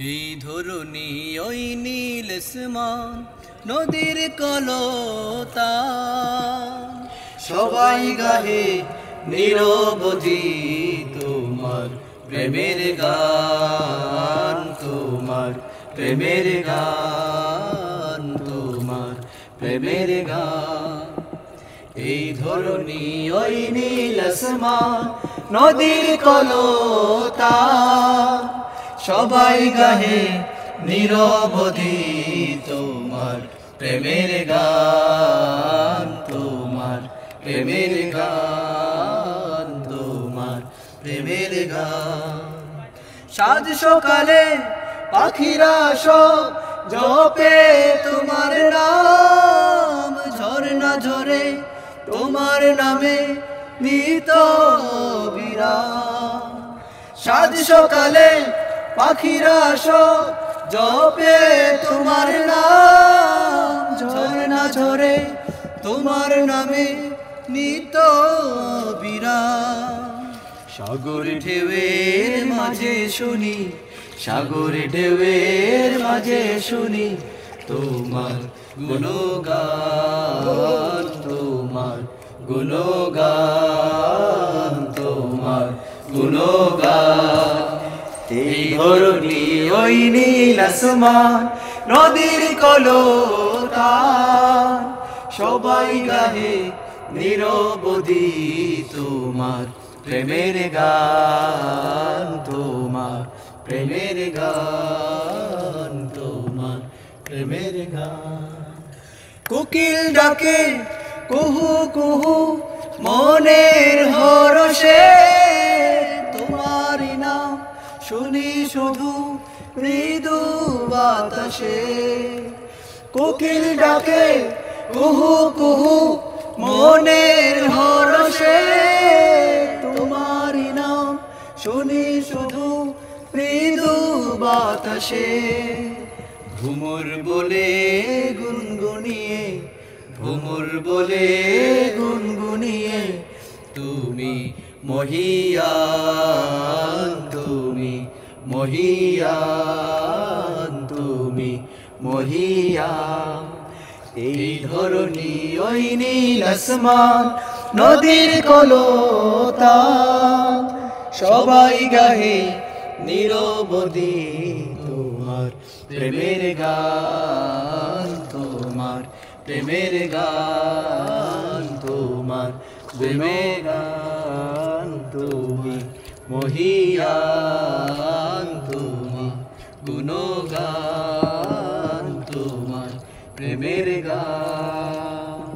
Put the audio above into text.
এই ধরুনি ওই নীল আসমান নদীর কলতান, সবাই গাহে নিরবধি তোমার প্রেমের গান, তোমার প্রেমের গান, তোমার প্রেমের গান। এই ধরুনি ওই নীল আসমান নদীর কলতান, সবাই গাহে নিরবধি তোমার প্রেমের গান, তোমার প্রেমের গান, তোমার প্রেমের গান। সাজ সকালে পাখিরা সব জপে তোমার নাম, ঝরনা ঝরে তোমার নামে নিত বিরাম। সাজ সকালে পাখিরা সব জপে তোমার নাম, ঝরনা ঝরে তোমার নামে নিত বিরাম। সাগর ঢেউয়ের মাঝে শুনি, সাগর ঢেউয়ের মাঝে শুনি তোমার গুণগান, তোমার গুণগান, তোমার গুণগান। এই ধরুনি ওই নীল আসমান নদীর কলতান, সবাই গাহে নিরবধি তোমার প্রেমের গান, তোমার প্রেমের গান, তোমার প্রেমের গান। কোকিল ডাকে কুহু কুহু মনের হরষে, তোমারই নাম শুনি শুধু মৃদু বাতাসে। কোকিল ডাকে কুহু কুহু মনের হরষে, তোমারই নাম শুনি শুধু মৃদু বাতাসে। ভুমুর বলে গুনগুনিয়ে, ভুমুর বলে গুনগুনিয়ে তুমি মহিয়ান, তুমি মহিয়ান, তুমি মহিয়ান। এই ধরুনি ওই নীল আসমান নদীর কলতান, সবাই গাহে নিরবধি তোমার প্রেমের গান, তোমার প্রেমের গান, তোমার প্রেমের গান। তুমি মহিয়ান, তুমি গুণগান, তোমার প্রেমের গান।